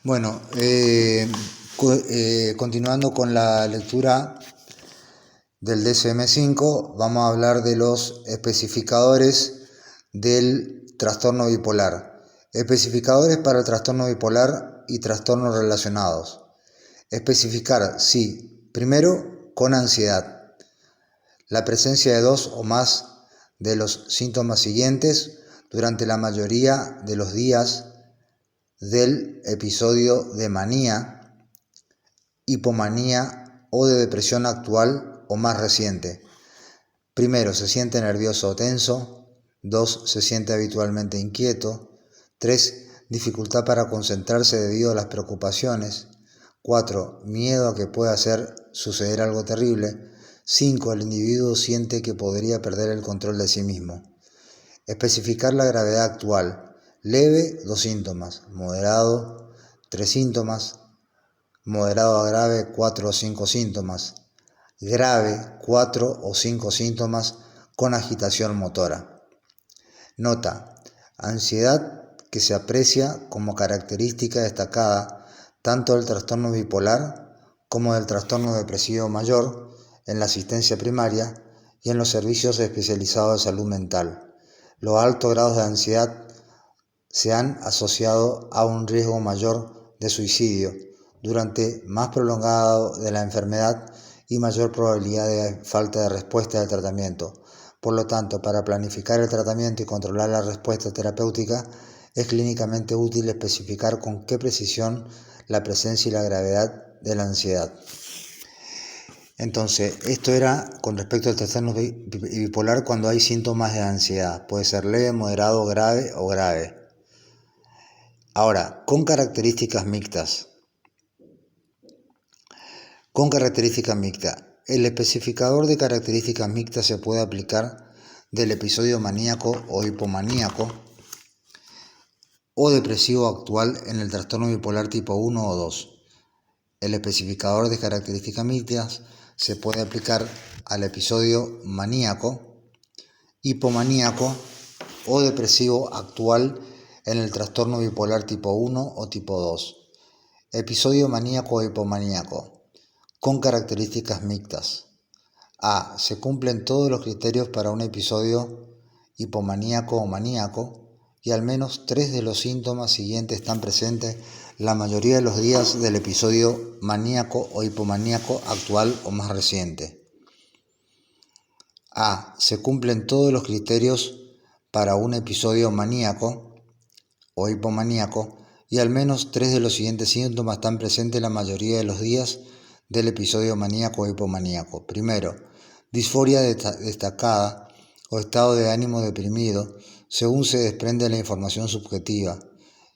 Bueno, continuando con la lectura del DSM-5, vamos a hablar de los especificadores del trastorno bipolar. Especificadores para el trastorno bipolar y trastornos relacionados. Especificar, sí, primero con ansiedad. La presencia de 2 o más de los síntomas siguientes durante la mayoría de los días del episodio de manía, hipomanía o de depresión actual o más reciente. Primero, se siente nervioso o tenso. 2, se siente habitualmente inquieto. 3, dificultad para concentrarse debido a las preocupaciones. 4, miedo a que pueda suceder algo terrible. 5, el individuo siente que podría perder el control de sí mismo. Especificar la gravedad actual. Leve, 2 síntomas. Moderado, 3 síntomas. Moderado a grave, 4 o 5 síntomas. Grave, 4 o 5 síntomas con agitación motora. Nota: ansiedad que se aprecia como característica destacada tanto del trastorno bipolar como del trastorno depresivo mayor en la asistencia primaria y en los servicios especializados de salud mental. Los altos grados de ansiedad se han asociado a un riesgo mayor de suicidio durante más prolongado de la enfermedad y mayor probabilidad de falta de respuesta del tratamiento. Por lo tanto, para planificar el tratamiento y controlar la respuesta terapéutica, es clínicamente útil especificar con qué precisión la presencia y la gravedad de la ansiedad. Entonces, esto era con respecto al trastorno bipolar cuando hay síntomas de ansiedad. Puede ser leve, moderado, grave o grave. Ahora, con características mixtas. Con características mixtas. El especificador de características mixtas se puede aplicar del episodio maníaco o hipomaníaco o depresivo actual en el trastorno bipolar tipo 1 o 2. El especificador de características mixtas se puede aplicar al episodio maníaco, hipomaníaco o depresivo actual en el trastorno bipolar tipo 1 o tipo 2. Episodio maníaco o hipomaníaco con características mixtas. A. Se cumplen todos los criterios para un episodio hipomaníaco o maníaco y al menos 3 de los síntomas siguientes están presentes la mayoría de los días del episodio maníaco o hipomaníaco actual o más reciente. A. Se cumplen todos los criterios para un episodio maníaco o hipomaníaco y al menos 3 de los siguientes síntomas están presentes la mayoría de los días del episodio maníaco o hipomaníaco. Primero, disforia destacada o estado de ánimo deprimido según se desprende de la información subjetiva.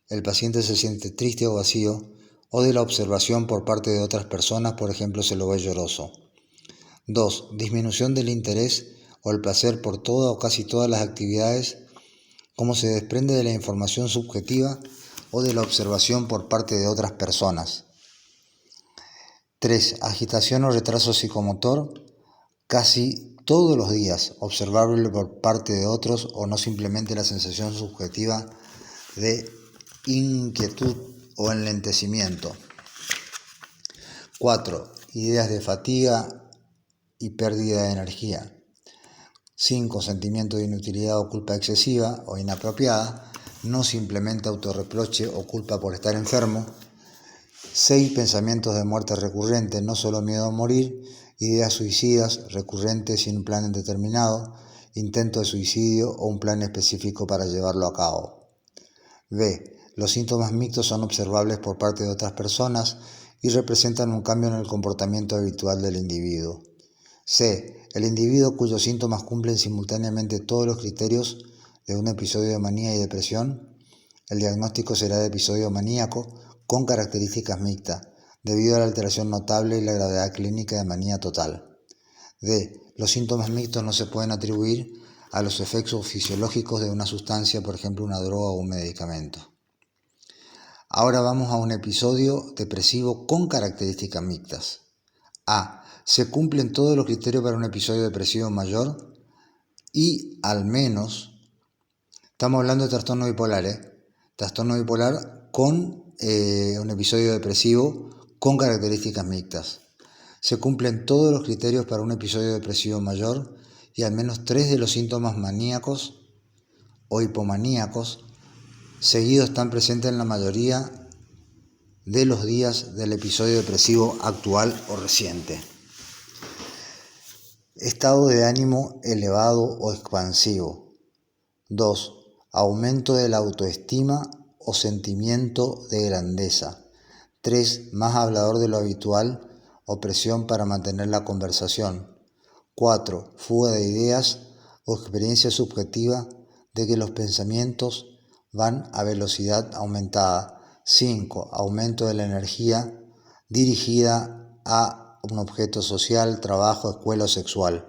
El paciente se siente triste o vacío o de la observación por parte de otras personas, por ejemplo, se lo ve lloroso. 2. Disminución del interés o el placer por toda o casi todas las actividades como se desprende de la información subjetiva o de la observación por parte de otras personas. 3. Agitación o retraso psicomotor casi todos los días, observable por parte de otros o no simplemente la sensación subjetiva de inquietud o enlentecimiento. 4. Ideas de fatiga y pérdida de energía. 5. Sentimiento de inutilidad o culpa excesiva o inapropiada, no simplemente autorreproche o culpa por estar enfermo. 6. Pensamientos de muerte recurrentes, no solo miedo a morir, ideas suicidas recurrentes sin un plan determinado, intento de suicidio o un plan específico para llevarlo a cabo. B. Los síntomas mixtos son observables por parte de otras personas y representan un cambio en el comportamiento habitual del individuo. C. El individuo cuyos síntomas cumplen simultáneamente todos los criterios de un episodio de manía y depresión. El diagnóstico será de episodio maníaco con características mixtas, debido a la alteración notable y la gravedad clínica de manía total. D. Los síntomas mixtos no se pueden atribuir a los efectos fisiológicos de una sustancia, por ejemplo una droga o un medicamento. Ahora vamos a un episodio depresivo con características mixtas. A. Se cumplen todos los criterios para un episodio depresivo mayor y al menos, estamos hablando de trastorno bipolar, trastorno bipolar con un episodio depresivo con características mixtas. Se cumplen todos los criterios para un episodio depresivo mayor y al menos 3 de los síntomas maníacos o hipomaníacos seguidos están presentes en la mayoría de los días del episodio depresivo actual o reciente. Estado de ánimo elevado o expansivo. 2. Aumento de la autoestima o sentimiento de grandeza. 3. Más hablador de lo habitual o presión para mantener la conversación. 4. Fuga de ideas o experiencia subjetiva de que los pensamientos van a velocidad aumentada. 5. Aumento de la energía dirigida a un objeto social, trabajo, escuela o sexual.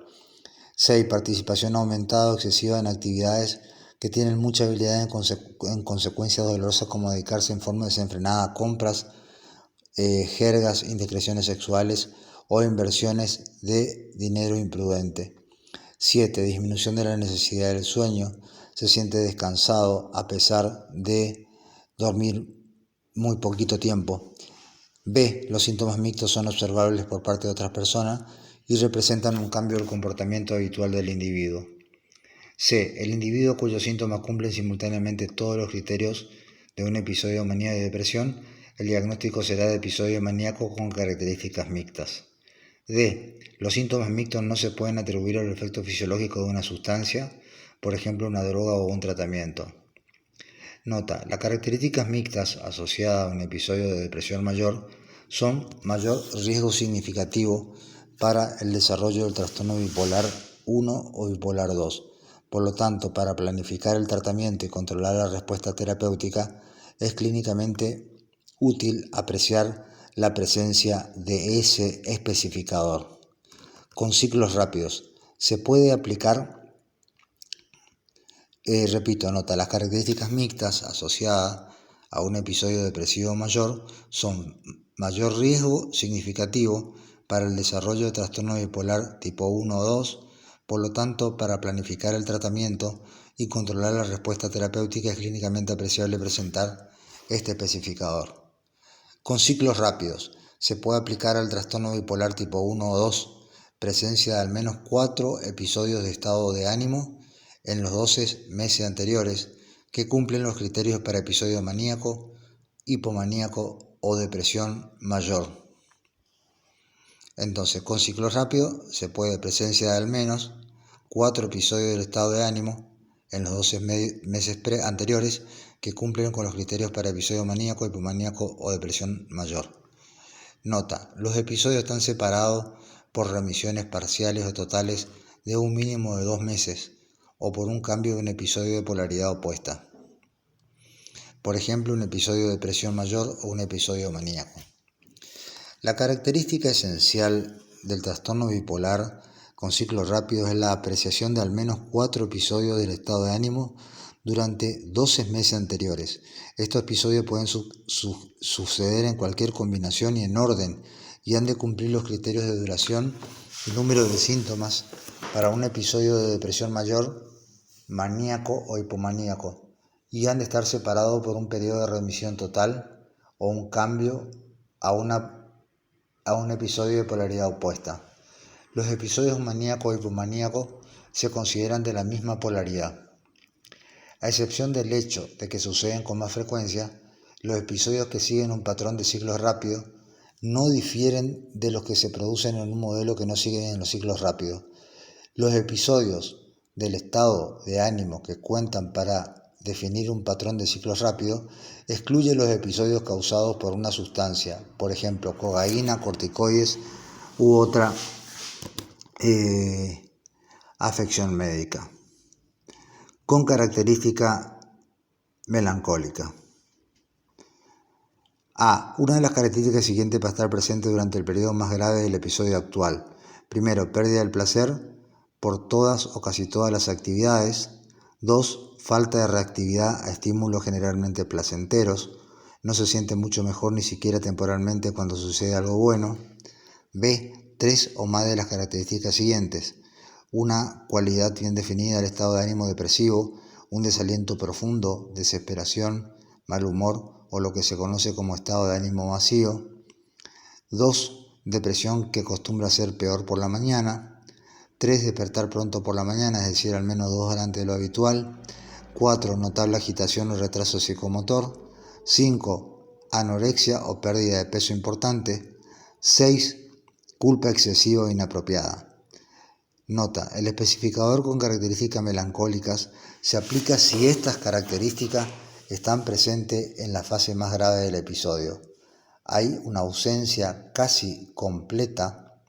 6. Participación aumentada o excesiva en actividades que tienen mucha habilidad en consecuencias dolorosas como dedicarse en forma desenfrenada a compras, jergas, indiscreciones sexuales o inversiones de dinero imprudente. 7. Disminución de la necesidad del sueño. Se siente descansado a pesar de dormir muy poquito tiempo. B. Los síntomas mixtos son observables por parte de otras personas y representan un cambio del comportamiento habitual del individuo. C. El individuo cuyos síntomas cumplen simultáneamente todos los criterios de un episodio de manía y depresión, el diagnóstico será de episodio maníaco con características mixtas. D. Los síntomas mixtos no se pueden atribuir al efecto fisiológico de una sustancia, por ejemplo una droga o un tratamiento. Nota: las características mixtas asociadas a un episodio de depresión mayor son mayor riesgo significativo para el desarrollo del trastorno bipolar 1 o bipolar 2. Por lo tanto, para planificar el tratamiento y controlar la respuesta terapéutica, es clínicamente útil apreciar la presencia de ese especificador. Con ciclos rápidos, se puede aplicar. Nota: las características mixtas asociadas a un episodio depresivo mayor son mayor riesgo significativo para el desarrollo de trastorno bipolar tipo 1 o 2, por lo tanto, para planificar el tratamiento y controlar la respuesta terapéutica es clínicamente apreciable presentar este especificador. Con ciclos rápidos, se puede aplicar al trastorno bipolar tipo 1 o 2 presencia de al menos 4 episodios de estado de ánimo en los 12 meses anteriores que cumplen los criterios para episodio maníaco, hipomaníaco o depresión mayor. Entonces, con ciclo rápido se puede presencia de al menos 4 episodios del estado de ánimo en los 12 meses anteriores que cumplen con los criterios para episodio maníaco, hipomaníaco o depresión mayor. Nota: los episodios están separados por remisiones parciales o totales de un mínimo de 2 meses o por un cambio de un episodio de polaridad opuesta. Por ejemplo, un episodio de depresión mayor o un episodio maníaco. La característica esencial del trastorno bipolar con ciclos rápidos es la apreciación de al menos 4 episodios del estado de ánimo durante 12 meses anteriores. Estos episodios pueden suceder en cualquier combinación y en orden, y han de cumplir los criterios de duración y número de síntomas para un episodio de depresión mayor, maníaco o hipomaníaco, y han de estar separados por un periodo de remisión total o un cambio a un episodio de polaridad opuesta. Los episodios maníaco o hipomaníaco se consideran de la misma polaridad. A excepción del hecho de que suceden con más frecuencia, los episodios que siguen un patrón de ciclos rápidos no difieren de los que se producen en un modelo que no sigue en los ciclos rápidos. Los episodios del estado de ánimo que cuentan para definir un patrón de ciclos rápidos excluyen los episodios causados por una sustancia, por ejemplo, cocaína, corticoides u otra afección médica, con característica melancólica. A. Una de las características siguientes para estar presente durante el periodo más grave del episodio actual. Primero, pérdida del placer por todas o casi todas las actividades. 2. Falta de reactividad a estímulos generalmente placenteros. No se siente mucho mejor ni siquiera temporalmente cuando sucede algo bueno. B. 3 o más de las características siguientes. Una cualidad bien definida del estado de ánimo depresivo, un desaliento profundo, desesperación, mal humor o lo que se conoce como estado de ánimo vacío. 2. Depresión que acostumbra ser peor por la mañana. 3. Despertar pronto por la mañana, es decir, al menos 2 horas antes de lo habitual. 4. Notable agitación o retraso psicomotor. 5. Anorexia o pérdida de peso importante. 6. Culpa excesiva o inapropiada. Nota: el especificador con características melancólicas se aplica si estas características están presentes en la fase más grave del episodio. Hay una ausencia casi completa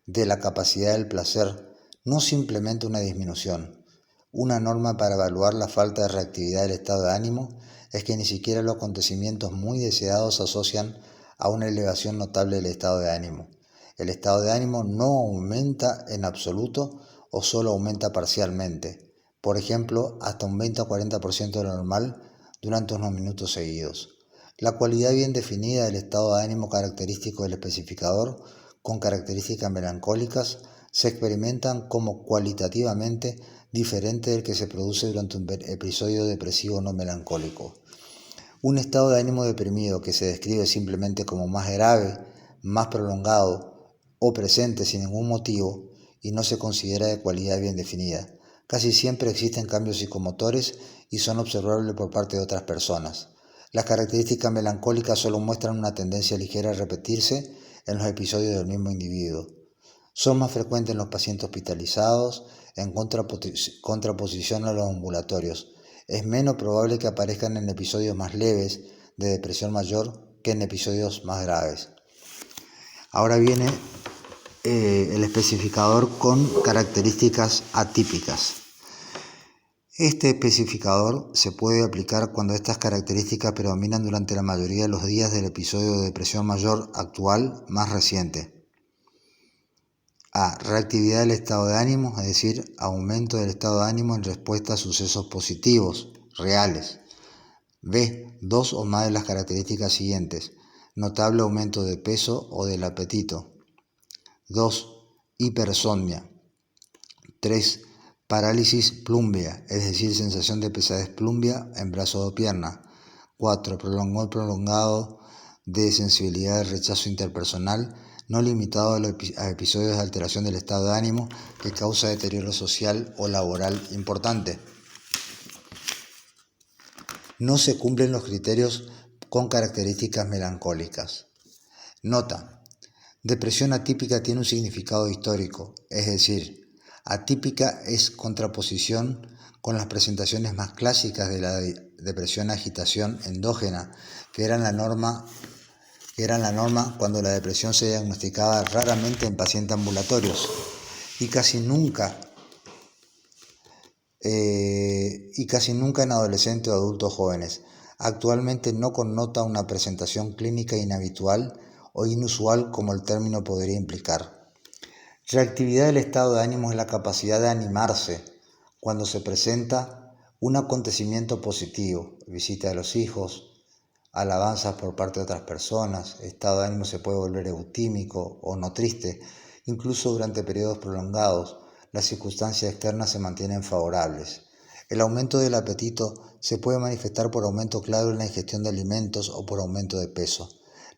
de la capacidad del placer, no simplemente una disminución. Una norma para evaluar la falta de reactividad del estado de ánimo es que ni siquiera los acontecimientos muy deseados se asocian a una elevación notable del estado de ánimo. El estado de ánimo no aumenta en absoluto o solo aumenta parcialmente, por ejemplo, hasta un 20 o 40% de lo normal durante unos minutos seguidos. La cualidad bien definida del estado de ánimo característico del especificador con características melancólicas se experimentan como cualitativamente diferente del que se produce durante un episodio depresivo no melancólico. Un estado de ánimo deprimido que se describe simplemente como más grave, más prolongado o presente sin ningún motivo y no se considera de cualidad bien definida. Casi siempre existen cambios psicomotores y son observables por parte de otras personas. Las características melancólicas solo muestran una tendencia ligera a repetirse en los episodios del mismo individuo. Son más frecuentes en los pacientes hospitalizados, en contraposición a los ambulatorios. Es menos probable que aparezcan en episodios más leves de depresión mayor que en episodios más graves. Ahora viene el especificador con características atípicas. Este especificador se puede aplicar cuando estas características predominan durante la mayoría de los días del episodio de depresión mayor actual más reciente. A. Reactividad del estado de ánimo, es decir, aumento del estado de ánimo en respuesta a sucesos positivos, reales. B. Dos o más de las características siguientes. Notable aumento de peso o del apetito. 2. Hipersomnia. 3. Parálisis plumbea, es decir, sensación de pesadez plumbea en brazo o pierna. 4. Prolongado de sensibilidad de rechazo interpersonal, no limitado a episodios de alteración del estado de ánimo que causa deterioro social o laboral importante. No se cumplen los criterios con características melancólicas. Nota: depresión atípica tiene un significado histórico, es decir, atípica es contraposición con las presentaciones más clásicas de la depresión agitación endógena, que eran la norma cuando la depresión se diagnosticaba raramente en pacientes ambulatorios y casi nunca en adolescentes o adultos jóvenes. Actualmente no connota una presentación clínica inhabitual o inusual como el término podría implicar. Reactividad del estado de ánimo es la capacidad de animarse cuando se presenta un acontecimiento positivo, visita de los hijos, alabanzas por parte de otras personas. Estado de ánimo se puede volver eutímico o no triste, incluso durante periodos prolongados. Las circunstancias externas se mantienen favorables. El aumento del apetito se puede manifestar por aumento claro en la ingestión de alimentos o por aumento de peso.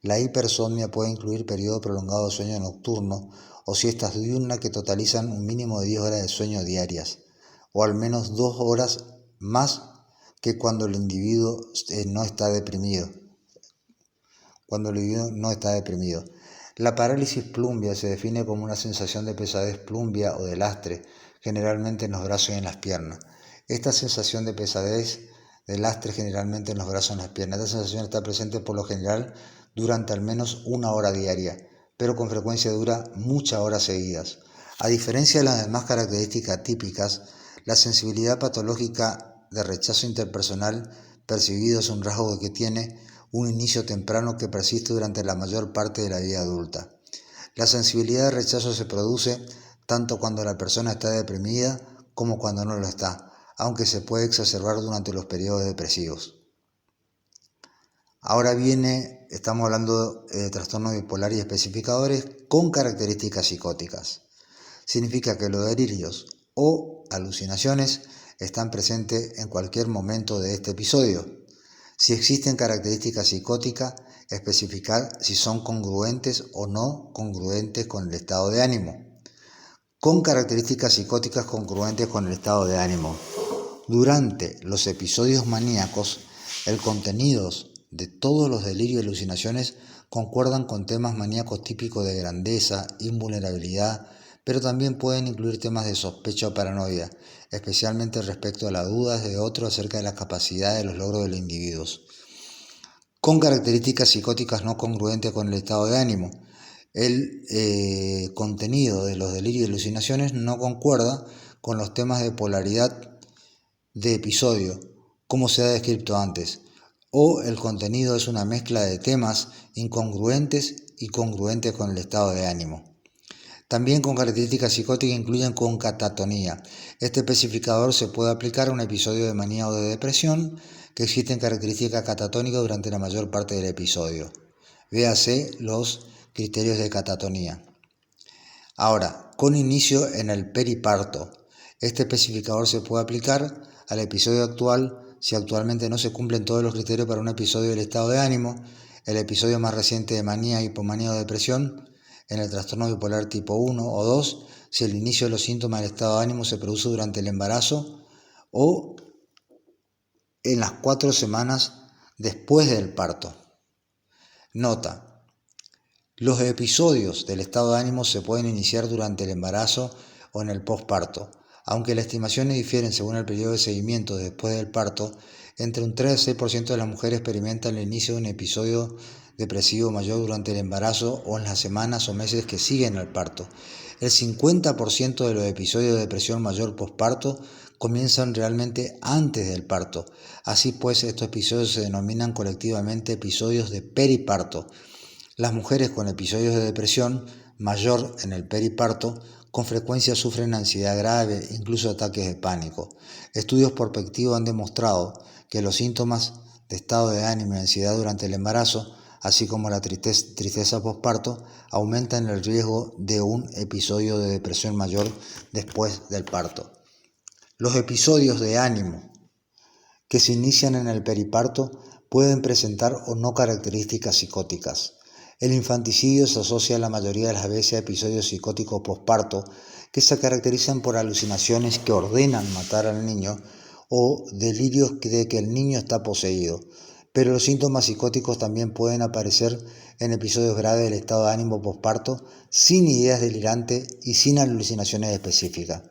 La hipersomnia puede incluir periodos prolongados de sueño nocturno o siestas diurnas que totalizan un mínimo de 10 horas de sueño diarias, o al menos 2 horas más que cuando el individuo no está deprimido. La parálisis plumbea se define como una sensación de pesadez plumbea o de lastre, generalmente en los brazos y en las piernas. Esta sensación de pesadez de lastre generalmente en los brazos y en las piernas. Esta sensación está presente por lo general durante al menos 1 hora diaria, pero con frecuencia dura muchas horas seguidas. A diferencia de las demás características típicas, la sensibilidad patológica de rechazo interpersonal percibido es un rasgo que tiene un inicio temprano que persiste durante la mayor parte de la vida adulta. La sensibilidad de rechazo se produce tanto cuando la persona está deprimida como cuando no lo está, aunque se puede exacerbar durante los periodos depresivos. Ahora estamos hablando de trastorno bipolar y especificadores con características psicóticas. Significa que los delirios o alucinaciones están presentes en cualquier momento de este episodio. Si existen características psicóticas, especificar si son congruentes o no congruentes con el estado de ánimo. Con características psicóticas congruentes con el estado de ánimo. Durante los episodios maníacos, el contenido de todos los delirios y alucinaciones concuerdan con temas maníacos típicos de grandeza, invulnerabilidad, pero también pueden incluir temas de sospecha o paranoia, especialmente respecto a las dudas de otros acerca de las capacidades y los logros de los individuos. Con características psicóticas no congruentes con el estado de ánimo, el contenido de los delirios y alucinaciones no concuerda con los temas de polaridad de episodio, como se ha descrito antes, o el contenido es una mezcla de temas incongruentes y congruentes con el estado de ánimo. También con características psicóticas incluyen con catatonía. Este especificador se puede aplicar a un episodio de manía o de depresión que existen características catatónicas durante la mayor parte del episodio. Véase los criterios de catatonía. Ahora, con inicio en el periparto. Este especificador se puede aplicar al episodio actual si actualmente no se cumplen todos los criterios para un episodio del estado de ánimo, el episodio más reciente de manía, hipomanía o depresión, en el trastorno bipolar tipo 1 o 2, si el inicio de los síntomas del estado de ánimo se produce durante el embarazo o en las 4 semanas después del parto. Nota: los episodios del estado de ánimo se pueden iniciar durante el embarazo o en el posparto, aunque las estimaciones difieren según el periodo de seguimiento después del parto. Entre un 3 y 6% de las mujeres experimentan el inicio de un episodio depresivo mayor durante el embarazo o en las semanas o meses que siguen al parto. El 50% de los episodios de depresión mayor posparto comienzan realmente antes del parto. Así pues, estos episodios se denominan colectivamente episodios de periparto. Las mujeres con episodios de depresión mayor en el periparto con frecuencia sufren ansiedad grave, incluso ataques de pánico. Estudios prospectivos han demostrado que los síntomas de estado de ánimo y ansiedad durante el embarazo, así como la tristeza posparto, aumentan el riesgo de un episodio de depresión mayor después del parto. Los episodios de ánimo que se inician en el periparto pueden presentar o no características psicóticas. El infanticidio se asocia la mayoría de las veces a episodios psicóticos posparto que se caracterizan por alucinaciones que ordenan matar al niño o delirios de que el niño está poseído. Pero los síntomas psicóticos también pueden aparecer en episodios graves del estado de ánimo posparto sin ideas delirantes y sin alucinaciones específicas.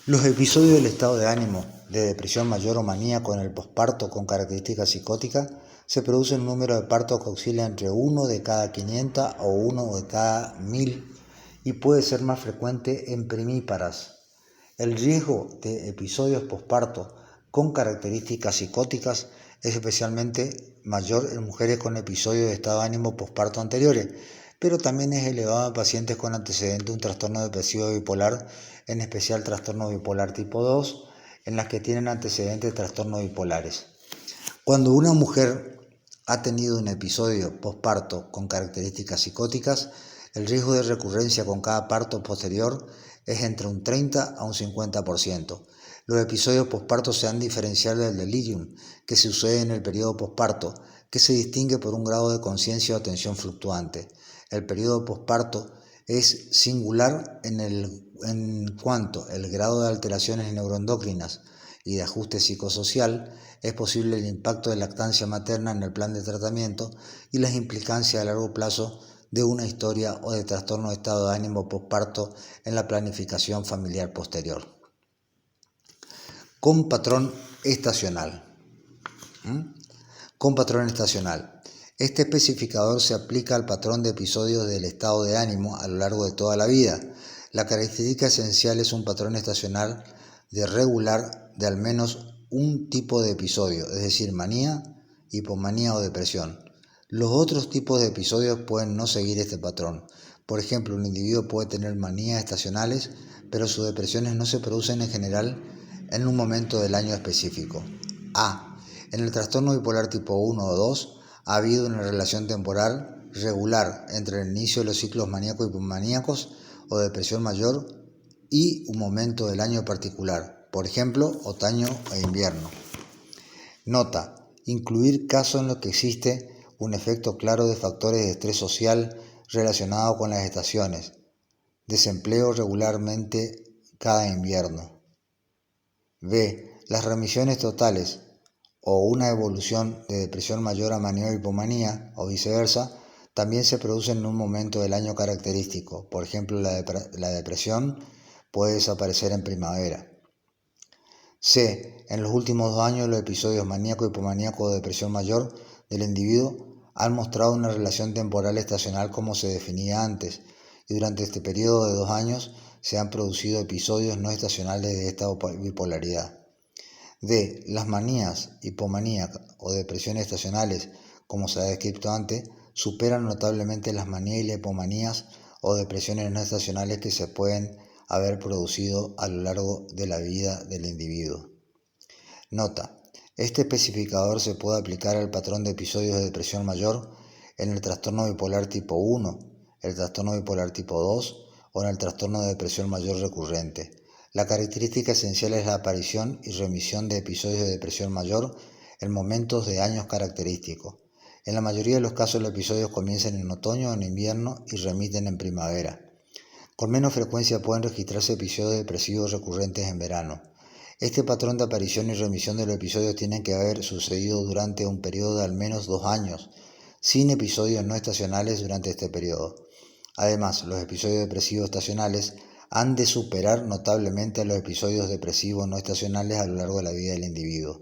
Los episodios del estado de ánimo de depresión mayor o maníaco en el posparto con características psicóticas se produce un número de partos que oscila entre 1 de cada 500 o 1 de cada 1000 y puede ser más frecuente en primíparas. El riesgo de episodios posparto con características psicóticas es especialmente mayor en mujeres con episodios de estado de ánimo posparto anteriores, pero también es elevado en pacientes con antecedente de un trastorno depresivo bipolar, en especial trastorno bipolar tipo 2, en las que tienen antecedentes de trastornos bipolares. Cuando una mujer ha tenido un episodio posparto con características psicóticas, el riesgo de recurrencia con cada parto posterior es entre un 30 a un 50%. Los episodios posparto se han diferenciado del delirium, que se sucede en el periodo posparto, que se distingue por un grado de conciencia o atención fluctuante. El periodo posparto es singular en cuanto el grado de alteraciones neuroendocrinas y de ajuste psicosocial, es posible el impacto de lactancia materna en el plan de tratamiento y las implicancias a largo plazo de una historia o de trastorno de estado de ánimo posparto en la planificación familiar posterior. Con patrón estacional. Con patrón estacional. Este especificador se aplica al patrón de episodios del estado de ánimo a lo largo de toda la vida. La característica esencial es un patrón estacional de regular de al menos un tipo de episodio, es decir, manía, hipomanía o depresión. Los otros tipos de episodios pueden no seguir este patrón. Por ejemplo, un individuo puede tener manías estacionales, pero sus depresiones no se producen en general en un momento del año específico. En el trastorno bipolar tipo 1 o 2 ha habido una relación temporal regular entre el inicio de los ciclos maníacos y hipomaníacos o depresión mayor y un momento del año particular, por ejemplo, otoño e invierno. Nota: incluir casos en los que existe un efecto claro de factores de estrés social relacionado con las estaciones, desempleo regularmente cada invierno. B. Las remisiones totales o una evolución de depresión mayor a manía o hipomanía o viceversa también se producen en un momento del año característico. Por ejemplo, la depresión puede desaparecer en primavera. C. En los últimos 2 años los episodios maníaco, hipomaníaco o depresión mayor del individuo han mostrado una relación temporal estacional como se definía antes, y durante este periodo de 2 años se han producido episodios no estacionales de esta bipolaridad. D. Las manías, hipomanías o depresiones estacionales, como se ha descrito antes, superan notablemente las manías y las hipomanías o depresiones no estacionales que se pueden haber producido a lo largo de la vida del individuo. Nota: este especificador se puede aplicar al patrón de episodios de depresión mayor en el trastorno bipolar tipo 1, el trastorno bipolar tipo 2 o en el trastorno de depresión mayor recurrente. La característica esencial es la aparición y remisión de episodios de depresión mayor en momentos de años característicos. En la mayoría de los casos los episodios comienzan en otoño o en invierno y remiten en primavera. Con menos frecuencia pueden registrarse episodios depresivos recurrentes en verano. Este patrón de aparición y remisión de los episodios tiene que haber sucedido durante un periodo de al menos 2 años, sin episodios no estacionales durante este periodo. Además, los episodios depresivos estacionales han de superar notablemente a los episodios depresivos no estacionales a lo largo de la vida del individuo.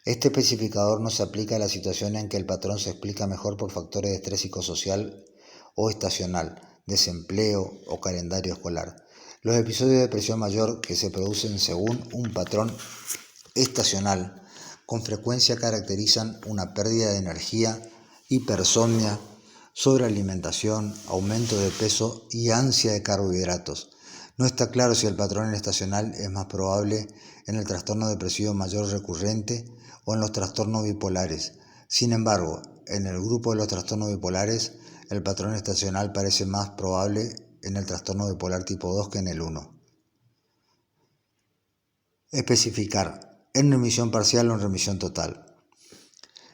Este especificador no se aplica a la situación en que el patrón se explica mejor por factores de estrés psicosocial o estacional, desempleo o calendario escolar. Los episodios de depresión mayor que se producen según un patrón estacional con frecuencia caracterizan una pérdida de energía, hipersomnia, sobrealimentación, aumento de peso y ansia de carbohidratos. No está claro si el patrón estacional es más probable en el trastorno depresivo mayor recurrente o en los trastornos bipolares. Sin embargo, en el grupo de los trastornos bipolares, el patrón estacional parece más probable en el trastorno bipolar tipo 2 que en el 1. Especificar: en remisión parcial o en remisión total.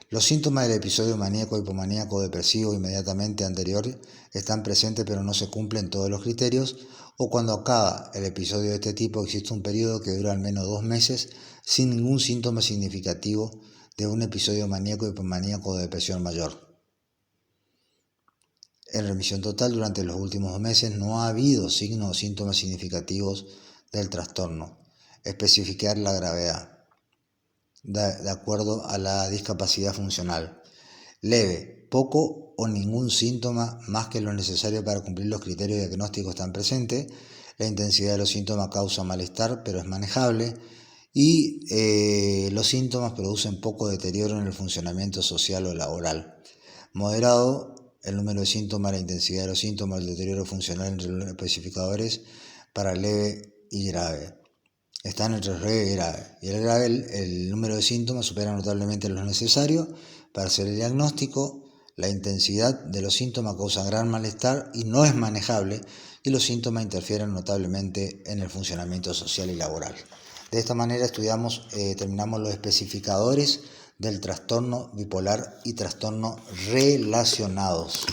Los síntomas del episodio maníaco, hipomaníaco o depresivo inmediatamente anterior están presentes pero no se cumplen todos los criterios, o cuando acaba el episodio de este tipo existe un periodo que dura al menos 2 meses sin ningún síntoma significativo de un episodio maníaco, hipomaníaco o depresión mayor. En remisión total, durante los últimos 2 meses no ha habido signos o síntomas significativos del trastorno. Especificar la gravedad de acuerdo a la discapacidad funcional. Leve, poco o ningún síntoma más que lo necesario para cumplir los criterios diagnósticos están presentes. La intensidad de los síntomas causa malestar, pero es manejable. Y los síntomas producen poco deterioro en el funcionamiento social o laboral. Moderado, el número de síntomas, la intensidad de los síntomas, el deterioro funcional entre los especificadores para leve y grave. Están entre leve y grave. Y el grave, el número de síntomas supera notablemente lo necesario para hacer el diagnóstico. La intensidad de los síntomas causa gran malestar y no es manejable, y los síntomas interfieren notablemente en el funcionamiento social y laboral. De esta manera terminamos los especificadores del trastorno bipolar y trastorno relacionados.